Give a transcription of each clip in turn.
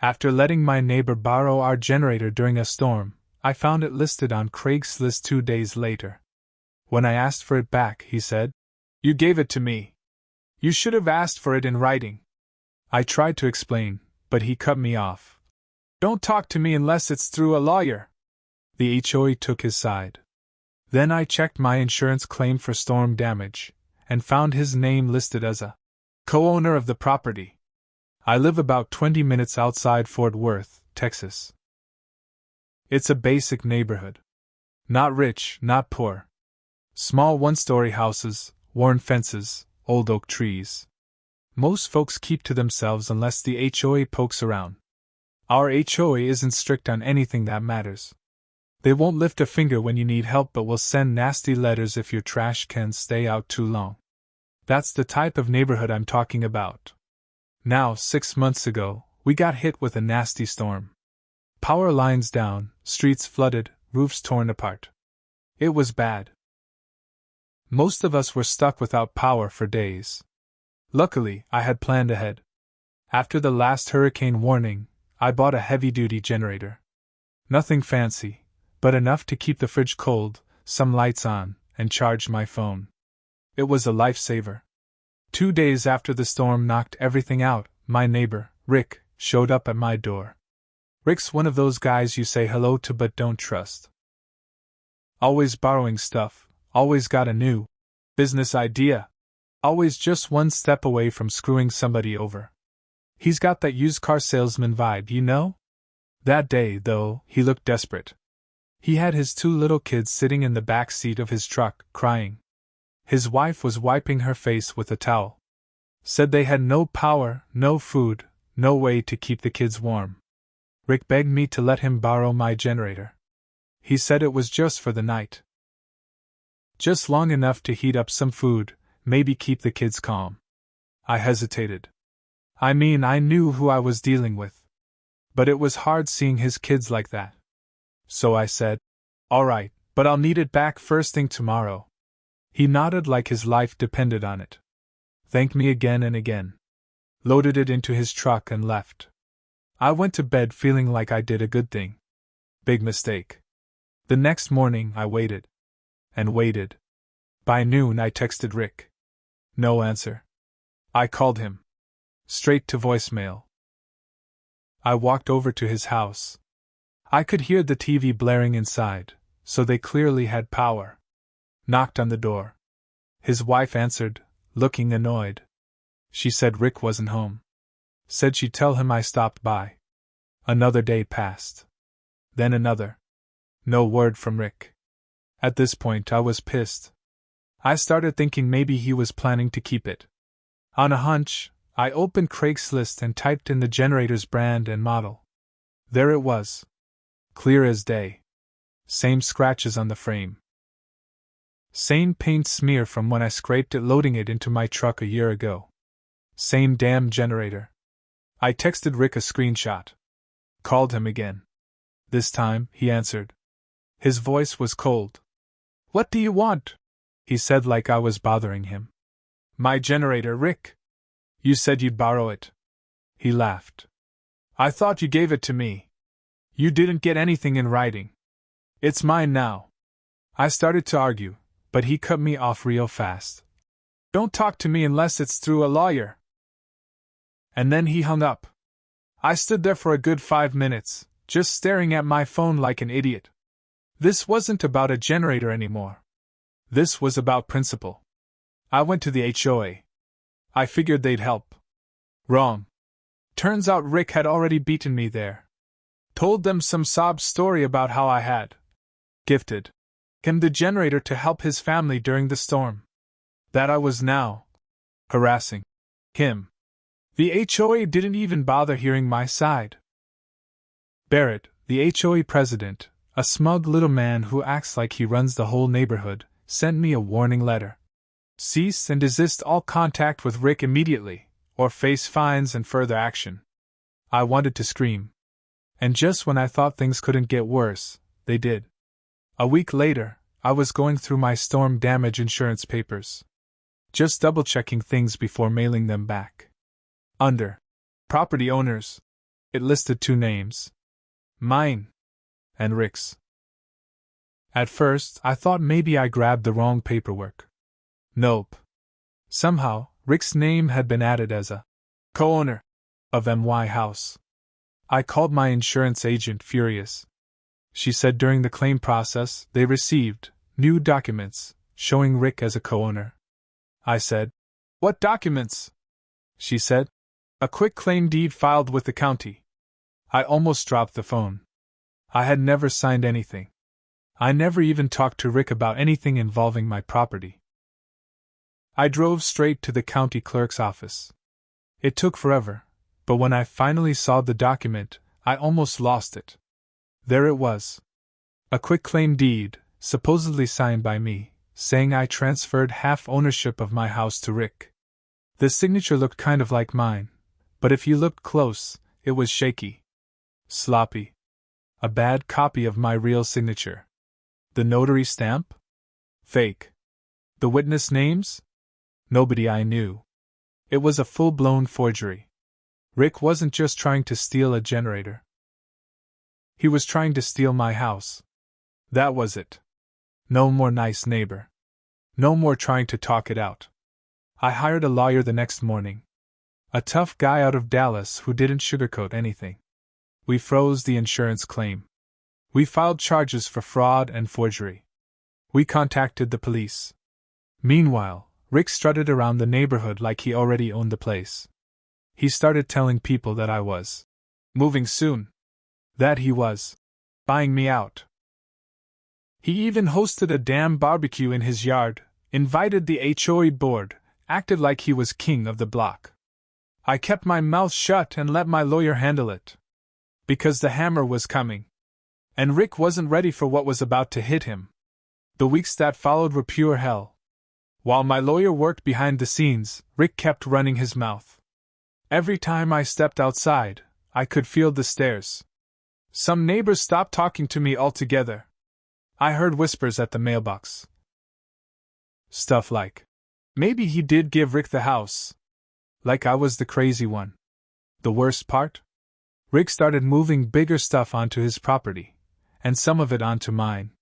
After letting my neighbor borrow our generator during a storm, I found it listed on Craigslist 2 days later. When I asked for it back, he said, "You gave it to me. You should have asked for it in writing." I tried to explain, but he cut me off. "Don't talk to me unless it's through a lawyer." The HOA took his side. Then I checked my insurance claim for storm damage, and found his name listed as a co-owner of the property. I live about 20 minutes outside Fort Worth, Texas. It's a basic neighborhood. Not rich, not poor. Small one-story houses, worn fences, old oak trees. Most folks keep to themselves unless the HOA pokes around. Our HOA isn't strict on anything that matters. They won't lift a finger when you need help but will send nasty letters if your trash cans stay out too long. That's the type of neighborhood I'm talking about. Now, 6 months ago, we got hit with a nasty storm. Power lines down, streets flooded, roofs torn apart. It was bad. Most of us were stuck without power for days. Luckily, I had planned ahead. After the last hurricane warning, I bought a heavy-duty generator. Nothing fancy, but enough to keep the fridge cold, some lights on, and charge my phone. It was a lifesaver. 2 days after the storm knocked everything out, my neighbor, Rick, showed up at my door. Rick's one of those guys you say hello to but don't trust. Always borrowing stuff, always got a new business idea, always just one step away from screwing somebody over. He's got that used car salesman vibe, you know? That day, though, he looked desperate. He had his 2 little kids sitting in the back seat of his truck, crying. His wife was wiping her face with a towel. Said they had no power, no food, no way to keep the kids warm. Rick begged me to let him borrow my generator. He said it was just for the night. Just long enough to heat up some food, maybe keep the kids calm. I hesitated. I mean, I knew who I was dealing with. But it was hard seeing his kids like that. So I said, "All right, but I'll need it back first thing tomorrow." He nodded like his life depended on it. Thanked me again and again. Loaded it into his truck and left. I went to bed feeling like I did a good thing. Big mistake. The next morning I waited. And waited. By noon I texted Rick. No answer. I called him. Straight to voicemail. I walked over to his house. I could hear the TV blaring inside, so they clearly had power. Knocked on the door. His wife answered, looking annoyed. She said Rick wasn't home. Said she'd tell him I stopped by. Another day passed. Then another. No word from Rick. At this point I was pissed. I started thinking maybe he was planning to keep it. On a hunch, I opened Craigslist and typed in the generator's brand and model. There it was. Clear as day. Same scratches on the frame. Same paint smear from when I scraped it loading it into my truck a year ago. Same damn generator. I texted Rick a screenshot. Called him again. This time, he answered. His voice was cold. "What do you want?" he said like I was bothering him. "My generator, Rick. You said you'd borrow it." He laughed. "I thought you gave it to me. You didn't get anything in writing. It's mine now." I started to argue, but he cut me off real fast. "Don't talk to me unless it's through a lawyer." And then he hung up. I stood there for a good 5 minutes, just staring at my phone like an idiot. This wasn't about a generator anymore. This was about principle. I went to the HOA. I figured they'd help. Wrong. Turns out Rick had already beaten me there. Told them some sob story about how I had gifted him the generator to help his family during the storm. That I was now harassing him. The HOA didn't even bother hearing my side. Barrett, the HOA president, a smug little man who acts like he runs the whole neighborhood, sent me a warning letter. Cease and desist all contact with Rick immediately, or face fines and further action. I wanted to scream. And just when I thought things couldn't get worse, they did. A week later, I was going through my storm damage insurance papers. Just double-checking things before mailing them back. Under property owners, It listed two names: mine and Rick's. At first, I thought maybe I grabbed the wrong paperwork. Nope. Somehow, Rick's name had been added as a co-owner of MY House. I called my insurance agent furious. She said during the claim process they received new documents showing Rick as a co-owner. I said, "What documents?" She said, "A quick claim deed filed with the county." I almost dropped the phone. I had never signed anything. I never even talked to Rick about anything involving my property. I drove straight to the county clerk's office. It took forever, but when I finally saw the document, I almost lost it. There it was. A quitclaim deed, supposedly signed by me, saying I transferred half ownership of my house to Rick. The signature looked kind of like mine, but if you looked close, it was shaky. Sloppy. A bad copy of my real signature. The notary stamp? Fake. The witness names? Nobody I knew. It was a full-blown forgery. Rick wasn't just trying to steal a generator. He was trying to steal my house. That was it. No more nice neighbor. No more trying to talk it out. I hired a lawyer the next morning. A tough guy out of Dallas who didn't sugarcoat anything. We froze the insurance claim. We filed charges for fraud and forgery. We contacted the police. Meanwhile, Rick strutted around the neighborhood like he already owned the place. He started telling people that I was moving soon. That he was buying me out. He even hosted a damn barbecue in his yard, invited the HOA board, acted like he was king of the block. I kept my mouth shut and let my lawyer handle it. Because the hammer was coming. And Rick wasn't ready for what was about to hit him. The weeks that followed were pure hell. While my lawyer worked behind the scenes, Rick kept running his mouth. Every time I stepped outside, I could feel the stares. Some neighbors stopped talking to me altogether. I heard whispers at the mailbox. Stuff like, maybe he did give Rick the house. Like I was the crazy one. The worst part? Rick started moving bigger stuff onto his property, and some of it onto mine.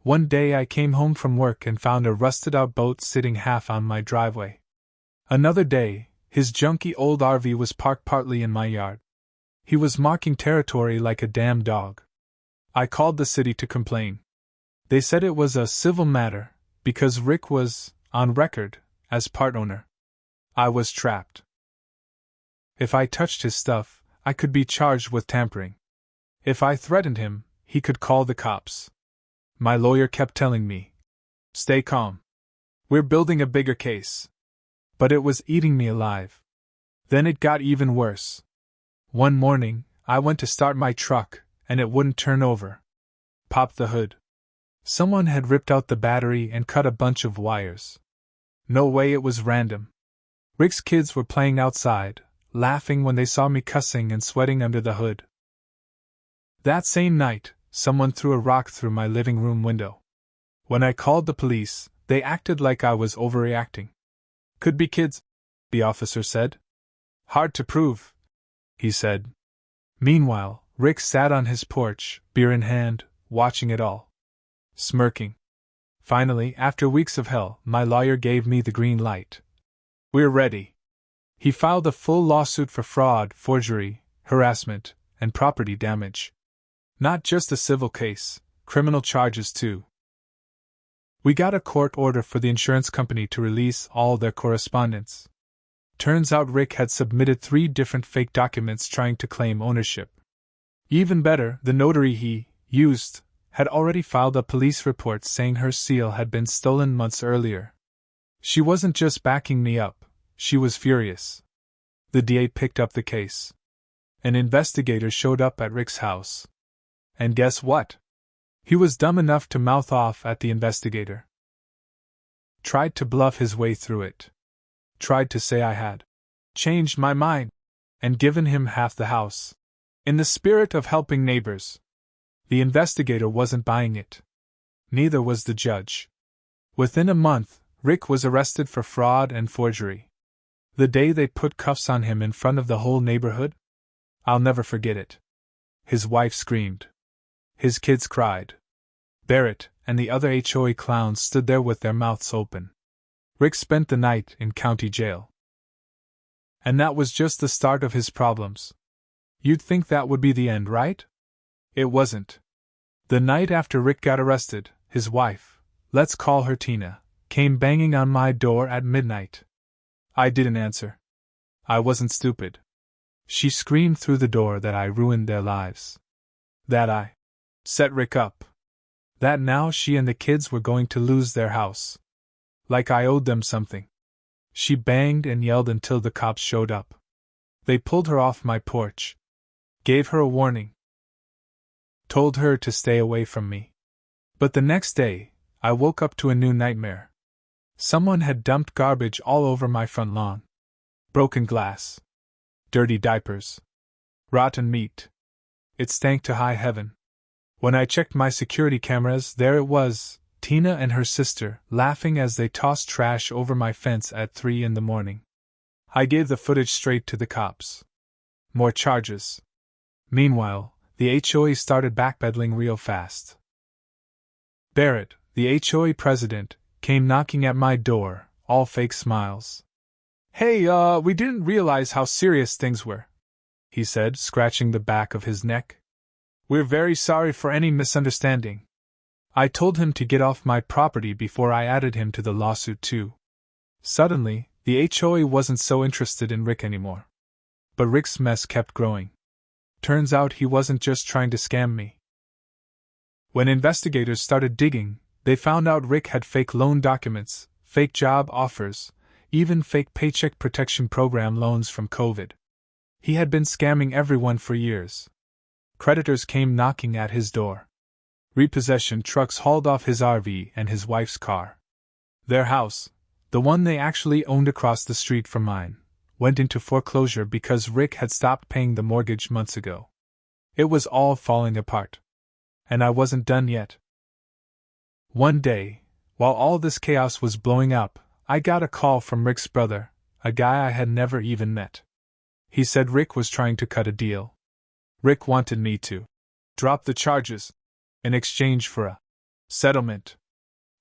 One day I came home from work and found a rusted-out boat sitting half on my driveway. Another day, his junky old RV was parked partly in my yard. He was marking territory like a damn dog. I called the city to complain. They said it was a civil matter, because Rick was on record as part owner. I was trapped. If I touched his stuff, I could be charged with tampering. If I threatened him, he could call the cops. My lawyer kept telling me, "Stay calm. We're building a bigger case." But it was eating me alive. Then it got even worse. One morning, I went to start my truck, and it wouldn't turn over. Popped the hood. Someone had ripped out the battery and cut a bunch of wires. No way it was random. Rick's kids were playing outside, laughing when they saw me cussing and sweating under the hood. That same night, someone threw a rock through my living room window. When I called the police, they acted like I was overreacting. "Could be kids," the officer said. "Hard to prove," he said. Meanwhile, Rick sat on his porch, beer in hand, watching it all. Smirking. Finally, after weeks of hell, my lawyer gave me the green light. "We're ready." He filed a full lawsuit for fraud, forgery, harassment, and property damage. Not just a civil case, criminal charges too. We got a court order for the insurance company to release all their correspondence. Turns out Rick had submitted 3 different fake documents trying to claim ownership. Even better, the notary he used had already filed a police report saying her seal had been stolen months earlier. She wasn't just backing me up, she was furious. The DA picked up the case. An investigator showed up at Rick's house. And guess what? He was dumb enough to mouth off at the investigator. Tried to bluff his way through it. Tried to say I had changed my mind and given him half the house. In the spirit of helping neighbors. The investigator wasn't buying it. Neither was the judge. Within a month, Rick was arrested for fraud and forgery. The day they put cuffs on him in front of the whole neighborhood, I'll never forget it. His wife screamed. His kids cried. Barrett and the other HOA clowns stood there with their mouths open. Rick spent the night in county jail. And that was just the start of his problems. You'd think that would be the end, right? It wasn't. The night after Rick got arrested, his wife, let's call her Tina, came banging on my door at midnight. I didn't answer. I wasn't stupid. She screamed through the door that I ruined their lives. That I set Rick up. That now she and the kids were going to lose their house. Like I owed them something. She banged and yelled until the cops showed up. They pulled her off my porch. Gave her a warning. Told her to stay away from me. But the next day, I woke up to a new nightmare. Someone had dumped garbage all over my front lawn. Broken glass. Dirty diapers. Rotten meat. It stank to high heaven. When I checked my security cameras, there it was, Tina and her sister, laughing as they tossed trash over my fence at 3 in the morning. I gave the footage straight to the cops. More charges. Meanwhile, the HOA started backpedaling real fast. Barrett, the HOA president, came knocking at my door, all fake smiles. Hey, we didn't realize how serious things were, he said, scratching the back of his neck. We're very sorry for any misunderstanding. I told him to get off my property before I added him to the lawsuit too. Suddenly, the HOA wasn't so interested in Rick anymore. But Rick's mess kept growing. Turns out he wasn't just trying to scam me. When investigators started digging, they found out Rick had fake loan documents, fake job offers, even fake Paycheck Protection Program loans from COVID. He had been scamming everyone for years. Creditors came knocking at his door. Repossession trucks hauled off his RV and his wife's car. Their house, the one they actually owned across the street from mine, went into foreclosure because Rick had stopped paying the mortgage months ago. It was all falling apart. And I wasn't done yet. One day, while all this chaos was blowing up, I got a call from Rick's brother, a guy I had never even met. He said Rick was trying to cut a deal. Rick wanted me to drop the charges in exchange for a settlement.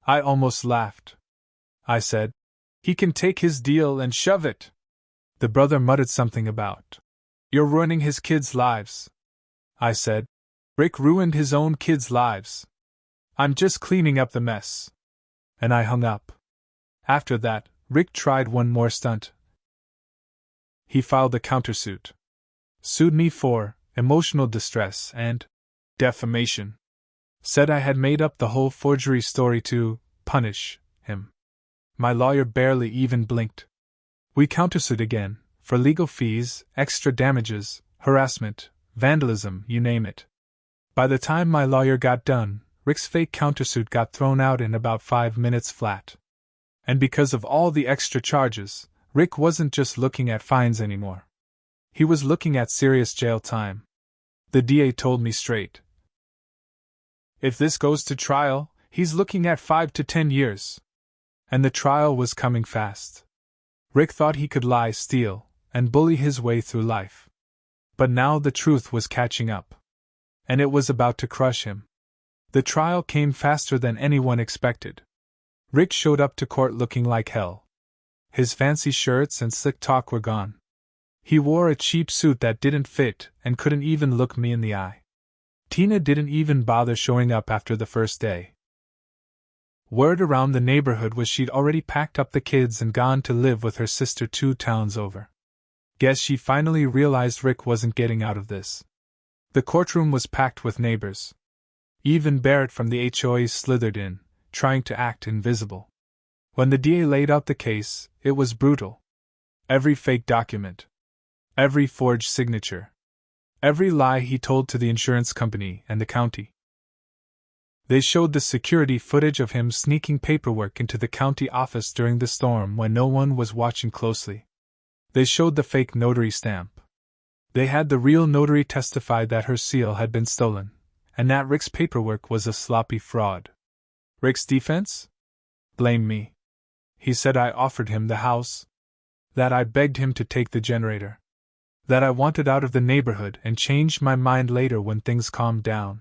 I almost laughed. I said, he can take his deal and shove it. The brother muttered something about, you're ruining his kids' lives. I said, Rick ruined his own kids' lives. I'm just cleaning up the mess. And I hung up. After that, Rick tried one more stunt. He filed a countersuit. Sued me for emotional distress and defamation. Said I had made up the whole forgery story to punish him. My lawyer barely even blinked. We countersued again, for legal fees, extra damages, harassment, vandalism, you name it. By the time my lawyer got done, Rick's fake countersuit got thrown out in about 5 minutes flat. And because of all the extra charges, Rick wasn't just looking at fines anymore. He was looking at serious jail time. The DA told me straight. If this goes to trial, he's looking at 5 to 10 years. And the trial was coming fast. Rick thought he could lie, steal, and bully his way through life. But now the truth was catching up. And it was about to crush him. The trial came faster than anyone expected. Rick showed up to court looking like hell. His fancy shirts and slick talk were gone. He wore a cheap suit that didn't fit and couldn't even look me in the eye. Tina didn't even bother showing up after the first day. Word around the neighborhood was she'd already packed up the kids and gone to live with her sister 2 towns over. Guess she finally realized Rick wasn't getting out of this. The courtroom was packed with neighbors. Even Barrett from the HOA slithered in, trying to act invisible. When the DA laid out the case, it was brutal. Every fake document. Every forged signature. Every lie he told to the insurance company and the county. They showed the security footage of him sneaking paperwork into the county office during the storm when no one was watching closely. They showed the fake notary stamp. They had the real notary testify that her seal had been stolen, and that Rick's paperwork was a sloppy fraud. Rick's defense? Blame me. He said I offered him the house. That I begged him to take the generator. That I wanted out of the neighborhood and changed my mind later when things calmed down.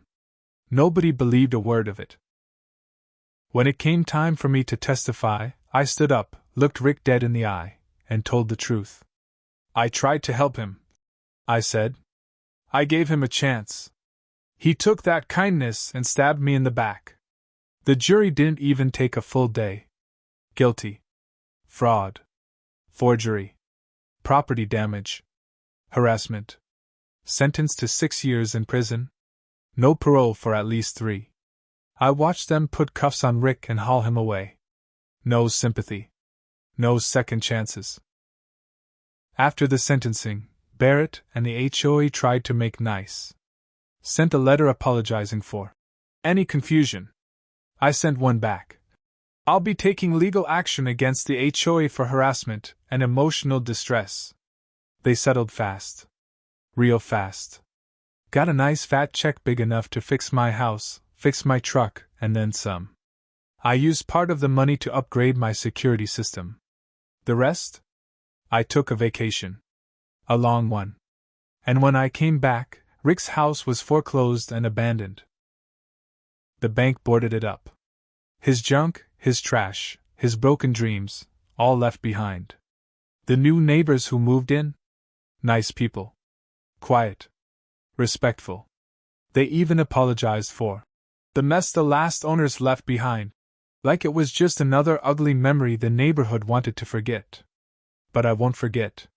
Nobody believed a word of it. When it came time for me to testify, I stood up, looked Rick dead in the eye, and told the truth. I tried to help him, I said. I gave him a chance. He took that kindness and stabbed me in the back. The jury didn't even take a full day. Guilty. Fraud. Forgery. Property damage. Harassment. Sentenced to 6 years in prison. No parole for at least 3. I watched them put cuffs on Rick and haul him away. No sympathy. No second chances. After the sentencing, Barrett and the HOA tried to make nice. Sent a letter apologizing for any confusion. I sent one back. I'll be taking legal action against the HOA for harassment and emotional distress. They settled fast. Real fast. Got a nice fat check big enough to fix my house, fix my truck, and then some. I used part of the money to upgrade my security system. The rest? I took a vacation. A long one. And when I came back, Rick's house was foreclosed and abandoned. The bank boarded it up. His junk, his trash, his broken dreams, all left behind. The new neighbors who moved in? Nice people. Quiet. Respectful. They even apologized for the mess the last owners left behind, like it was just another ugly memory the neighborhood wanted to forget. But I won't forget.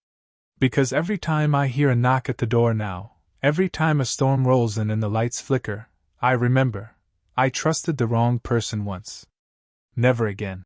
Because every time I hear a knock at the door now, every time a storm rolls in and the lights flicker, I remember, I trusted the wrong person once. Never again.